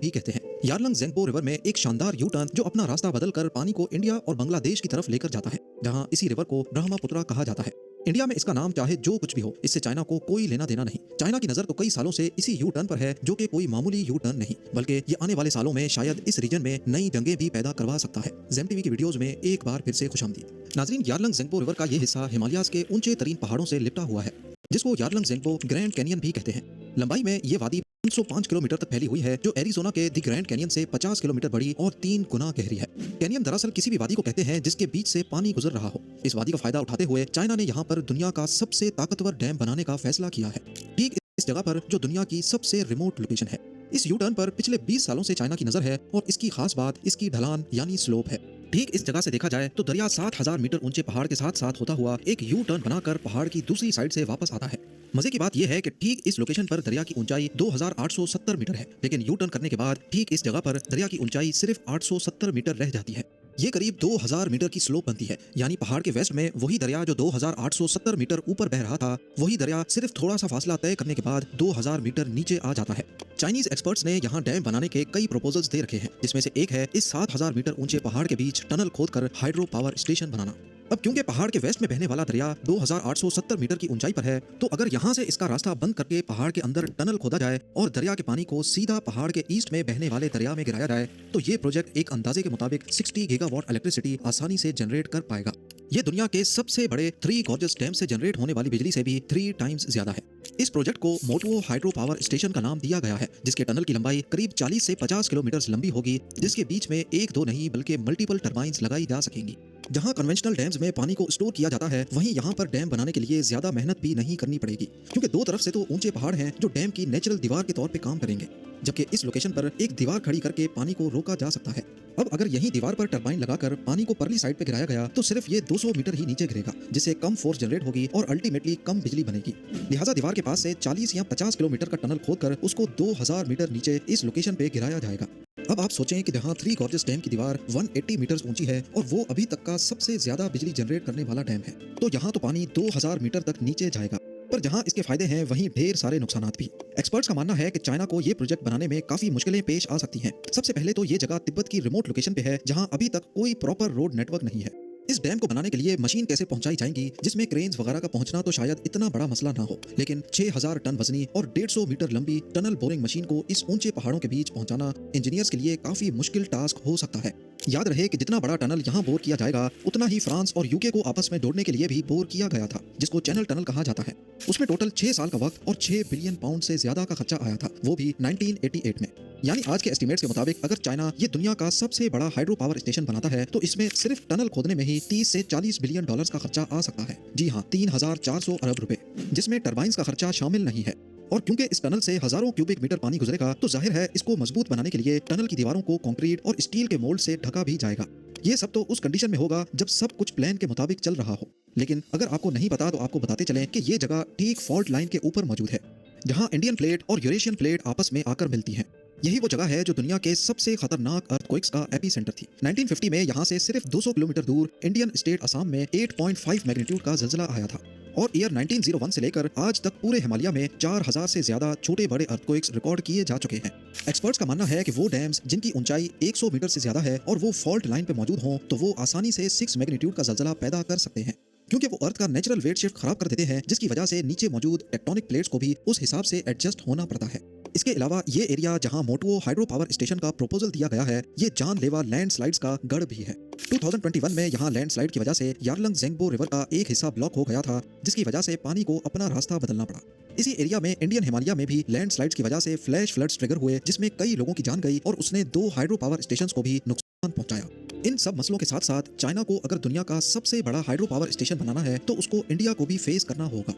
भी कहते हैं। यारलंग ज़ेंगपो रिवर में एक शानदार यू टर्न जो अपना रास्ता बदलकर पानी को इंडिया और बांग्लादेश की तरफ लेकर जाता है, जहां इसी रिवर को ब्रह्मपुत्रा कहा जाता है। इंडिया में इसका नाम चाहे जो कुछ भी हो, इससे चाइना को कोई लेना देना नहीं। चाइना की नजर तो कई सालों से इसी यू टर्न पर है, जो कि कोई मामूली यू टर्न नहीं, बल्कि ये आने वाले सालों में शायद इस रीजन में नई जंगें भी पैदा करवा सकता है। ज़ेम टीवी की वीडियोस में एक बार फिर से खुशामदीद। नाजरीन, यारलंग ज़ेंगपो रिवर का ये हिस्सा हिमालयाज के ऊंचे तरीन पहाड़ों से लिपटा हुआ है, जिसको यारलंग ज़ेंगपो ग्रैंड कैनियन भी कहते हैं। लंबाई में ये वादी 505 किलोमीटर तक फैली हुई है, जो एरिज़ोना के द ग्रैंड कैनियन से 50 किलोमीटर बड़ी और 3 गुना गहरी है। कैनियन दरअसल किसी भी वादी को कहते हैं जिसके बीच से पानी गुजर रहा हो। इस वादी का फायदा उठाते हुए चाइना ने यहाँ पर दुनिया का सबसे ताकतवर डैम बनाने का फैसला किया है, ठीक इस जगह पर जो दुनिया की सबसे रिमोट लोकेशन है। इस यू टर्न पर पिछले 20 सालों से चाइना की नजर है और इसकी खास बात इसकी ढलान यानी स्लोप है। ठीक इस जगह से देखा जाए तो दरिया 7000 मीटर ऊंचे पहाड़ के साथ साथ होता हुआ एक यू टर्न बनाकर पहाड़ की दूसरी साइड से वापस आता है। मजे की बात यह है कि ठीक इस लोकेशन पर दरिया की ऊंचाई 2870 मीटर है, लेकिन यू टर्न करने के बाद ठीक इस जगह पर दरिया की ऊंचाई सिर्फ 870 मीटर रह जाती है। ये करीब 2000 मीटर की स्लोप बनती है, यानी पहाड़ के वेस्ट में वही दरिया जो 2870 मीटर ऊपर बह रहा था, वही दरिया सिर्फ थोड़ा सा फासला तय करने के बाद 2000 मीटर नीचे आ जाता है। चाइनीज एक्सपर्ट्स ने यहाँ डैम बनाने के कई प्रपोजल्स दे रखे हैं, जिसमें से एक है इस 7000 मीटर ऊंचे पहाड़ के बीच टनल खोदकर हाइड्रो पावर स्टेशन बनाना। अब क्योंकि पहाड़ के वेस्ट में बहने वाला दरिया 2870 मीटर की ऊंचाई पर है, तो अगर यहाँ से इसका रास्ता बंद करके पहाड़ के अंदर टनल खोदा जाए और दरिया के पानी को सीधा पहाड़ के ईस्ट में बहने वाले दरिया में गिराया जाए, तो ये प्रोजेक्ट एक अंदाजे के मुताबिक 60 गीगावाट इलेक्ट्रिसिटी आसानी से जनरेट कर पाएगा। ये दुनिया के सबसे बड़े 3 गॉर्जियस डैम से जनरेट होने वाली बिजली से भी 3 टाइम्स ज्यादा है। इस प्रोजेक्ट को मोटुओ हाइड्रो पावर स्टेशन का नाम दिया गया है, जिसके टनल की लंबाई करीब 40 से 50 किलोमीटर लंबी होगी, जिसके बीच में एक दो नहीं बल्कि मल्टीपल टरबाइंस लगाई जा सकेंगी। जहां कन्वेंशनल डैम्स में पानी को स्टोर किया जाता है, वहीं यहाँ पर डैम बनाने के लिए ज्यादा मेहनत भी नहीं करनी पड़ेगी, क्योंकि दो तरफ से तो ऊंचे पहाड़ हैं जो डैम की नेचुरल दीवार के तौर पे काम करेंगे, जबकि इस लोकेशन पर एक दीवार खड़ी करके पानी को रोका जा सकता है। अब अगर यही दीवार पर टरबाइन लगाकर पानी को परली साइड पे गिराया गया, तो सिर्फ ये 200 मीटर ही नीचे गिरेगा, जिससे कम फोर्स जनरेट होगी और अल्टीमेटली कम बिजली बनेगी। लिहाजा दीवार के पास से 40 या 50 किलोमीटर का टनल खोदकर उसको 2000 मीटर नीचे इस लोकेशन पे गिराया जाएगा। अब आप सोचें कि जहां 3 गॉर्जियस डैम की दीवार 180 मीटर ऊंची है और वो अभी तक का सबसे ज्यादा बिजली जनरेट करने वाला डैम है, तो यहाँ तो पानी 2000 मीटर तक नीचे जाएगा। पर जहां इसके फायदे हैं, वहीं ढेर सारे नुकसानात भी। एक्सपर्ट्स का मानना है कि चाइना को ये प्रोजेक्ट बनाने में काफी मुश्किलें पेश आ सकती हैं। सबसे पहले तो ये जगह तिब्बत की रिमोट लोकेशन पे है, जहां अभी तक कोई प्रॉपर रोड नेटवर्क नहीं है। इस डैम को बनाने के लिए मशीन कैसे पहुंचाई जाएंगी, जिसमें क्रेन्स वगैरह का पहुंचना तो शायद इतना बड़ा मसला ना हो, लेकिन 6000 टन वजनी और 150 मीटर लंबी टनल बोरिंग मशीन को इस ऊंचे पहाड़ों के बीच पहुंचाना इंजीनियर्स के लिए काफी मुश्किल टास्क हो सकता है। याद रहे कि जितना बड़ा टनल यहाँ बोर किया जाएगा, उतना ही फ्रांस और यूके को आपस में जोड़ने के लिए भी बोर किया गया था, जिसको चैनल टनल कहा जाता है। उसमें टोटल 6 साल का वक्त और 6 बिलियन पाउंड से ज्यादा का खर्चा आया था, वो भी 1988 में। यानी आज के एस्टिमेट्स के मुताबिक अगर चाइना ये दुनिया का सबसे बड़ा हाइड्रो पावर स्टेशन बनाता है, तो इसमें सिर्फ टनल खोदने में ही 30 से 40 बिलियन डॉलर्स का खर्चा आ सकता है। जी हाँ, 3400 अरब रुपए, जिसमें टरबाइंस का खर्चा शामिल नहीं है। और क्योंकि इस टनल से हजारों क्यूबिक मीटर पानी गुजरेगा, तो जाहिर है इसको मजबूत बनाने के लिए टनल की दीवारों को कंक्रीट और स्टील के मोल्ड से ढका भी जाएगा। ये सब तो उस कंडीशन में होगा जब सब कुछ प्लान के मुताबिक चल रहा हो। लेकिन अगर आपको नहीं पता तो आपको बताते चलें कि ये जगह ठीक फॉल्ट लाइन के ऊपर मौजूद है, जहां इंडियन प्लेट और यूरेशियन प्लेट आपस में आकर मिलती हैं। यही वो जगह है जो दुनिया के सबसे खतरनाक अर्थक्वेक्स का एपिसेंटर थी। 1950 में यहाँ से सिर्फ 200 किलोमीटर दूर इंडियन स्टेट असम में 8.5 मैग्नीट्यूड का ज़लज़ला आया था, और ईयर 1901 से लेकर आज तक पूरे हिमालय में 4000 से ज्यादा छोटे बड़े अर्थक्वेक्स रिकॉर्ड किए जा चुके हैं। एक्सपर्ट्स का मानना है कि वो डैम्स जिनकी ऊंचाई 100 मीटर से ज्यादा है और वो फॉल्ट लाइन पे मौजूद हों, तो वो आसानी से 6 मैग्नीट्यूड का ज़लज़ला पैदा कर सकते हैं, क्योंकि वो अर्थ का नेचुरल वेट शिफ्ट खराब कर देते हैं, जिसकी वजह से नीचे मौजूद टेक्टोनिक प्लेट्स को भी उस हिसाब से एडजस्ट होना पड़ता है। इसके अलावा ये एरिया जहां मोटुओ हाइड्रो पावर स्टेशन का प्रपोजल दिया गया है, ये जानलेवा लैंडस्लाइड्स का गढ़ भी है। 2021 में यहाँ लैंडस्लाइड की वजह से यारलंग ज़ेंगपो रिवर का एक हिस्सा ब्लॉक हो गया था, जिसकी वजह से पानी को अपना रास्ता बदलना पड़ा। इसी एरिया में इंडियन हिमालय में भी लैंडस्लाइड्स की वजह से फ्लैश फ्लड्स ट्रिगर हुए, जिसमें कई लोगों की जान गई और उसने 2 हाइड्रो पावर स्टेशंस को भी नुकसान पहुंचाया। इन सब मसलों के साथ साथ चाइना को अगर दुनिया का सबसे बड़ा हाइड्रो पावर स्टेशन बनाना है, तो उसको इंडिया को भी फेस करना होगा।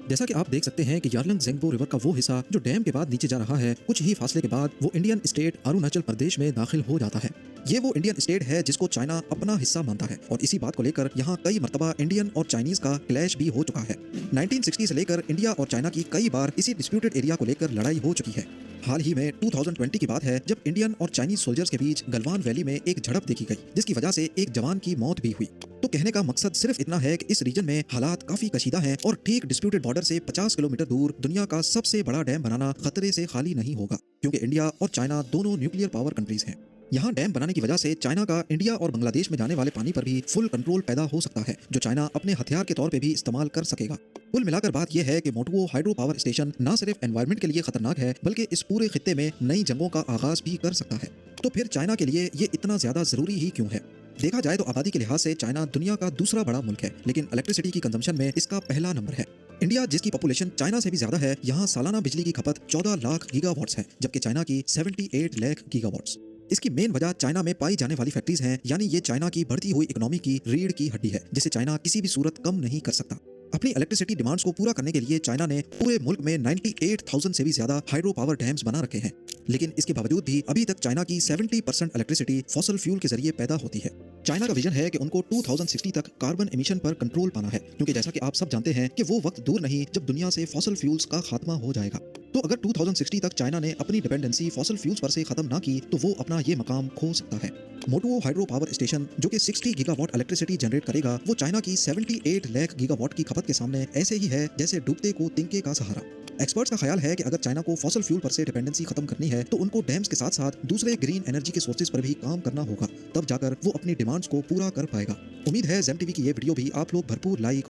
जैसा कि आप देख सकते हैं कि यारलंग ज़ेंगपो रिवर का वो हिस्सा जो डैम के बाद नीचे जा रहा है, कुछ ही फासले के बाद वो इंडियन स्टेट अरुणाचल प्रदेश में दाखिल हो जाता है। ये वो इंडियन स्टेट है जिसको चाइना अपना हिस्सा मानता है, और इसी बात को लेकर यहाँ कई मर्तबा इंडियन और चाइनीज का क्लैश भी हो चुका है। 1960 से लेकर इंडिया और चाइना की कई बार इसी डिस्प्यूटेड एरिया को लेकर लड़ाई हो चुकी है। हाल ही में 2020 की बात है, जब इंडियन और चाइनीज सोल्जर्स के बीच गलवान वैली में एक झड़प देखी गई, जिसकी वजह से एक जवान की मौत भी हुई। तो कहने का मकसद सिर्फ इतना है कि इस रीजन में हालात काफी कशीदा हैं और ठीक डिस्प्यूटेड बॉर्डर से 50 किलोमीटर दूर दुनिया का सबसे बड़ा डैम बनाना खतरे से खाली नहीं होगा, क्योंकि इंडिया और चाइना दोनों न्यूक्लियर पावर कंट्रीज हैं। यहाँ डैम बनाने की वजह से चाइना का इंडिया और बांग्लादेश में जाने वाले पानी पर भी फुल कंट्रोल पैदा हो सकता है, जो चाइना अपने हथियार के तौर पे भी इस्तेमाल कर सकेगा। कुल मिलाकर बात यह है कि मोटुओ हाइड्रो पावर स्टेशन न सिर्फ एनवायरनमेंट के लिए खतरनाक है, बल्कि इस पूरे खित्ते में नई जंगों का आगाज भी कर सकता है। तो फिर चाइना के लिए ये इतना ज्यादा जरूरी ही क्यों है? देखा जाए तो आबादी के लिहाज से चाइना दुनिया का दूसरा बड़ा मुल्क है, लेकिन इलेक्ट्रिसिटी की कंजम्पशन में इसका पहला नंबर है। इंडिया, जिसकी पॉपुलेशन चाइना से भी ज्यादा है, यहाँ सालाना बिजली की खपत 14 लाख गीगावाट्स है, जबकि चाइना की 78 लाख गीगावाट्स। इसकी मेन वजह चाइना में पाई जाने वाली फैक्ट्रीज हैं, यानी ये चाइना की बढ़ती हुई इकोनॉमी की रीढ़ की हड्डी है, जिसे चाइना किसी भी सूरत कम नहीं कर सकता। अपनी इलेक्ट्रिसिटी डिमांड्स को पूरा करने के लिए चाइना ने पूरे मुल्क में 98,000 से भी ज्यादा हाइड्रो पावर डैम्स बना रखे हैं, लेकिन इसके बावजूद भी अभी तक चाइना की 70% इलेक्ट्रिसिटी फॉसल फ्यूल के जरिए पैदा होती है। चाइना का विजन है कि उनको 2060 तक कार्बन एमिशन पर कंट्रोल पाना है, क्योंकि जैसा कि आप सब जानते हैं कि वो वक्त दूर नहीं जब दुनिया से फॉसल फ्यूल्स का खात्मा हो जाएगा। तो अगर 2060 तक चाइना ने अपनी डिपेंडेंसी फॉसल फ्यूल्स पर से खत्म ना की, तो वो अपना ये मकाम खो सकता है। मोटुओ हाइड्रो पावर स्टेशन, जो कि 60 गीगावाट इलेक्ट्रिसिटी जनरेट करेगा, वो चाइना की 78 लाख गीगावाट की खपत के सामने ऐसे ही है जैसे डूबते को तिनके का सहारा। एक्सपर्ट्स का ख्याल है कि अगर चाइना को फॉसल फ्यूल पर से डिपेंडेंसी खत्म करनी है, तो उनको डैम्स के साथ साथ दूसरे ग्रीन एनर्जी के सोर्सेज पर भी काम करना होगा, तब जाकर वो अपनी डिमांड्स को पूरा कर पाएगा। उम्मीद है ज़ेम टीवी की ये वीडियो भी आप लोग भरपूर लाइक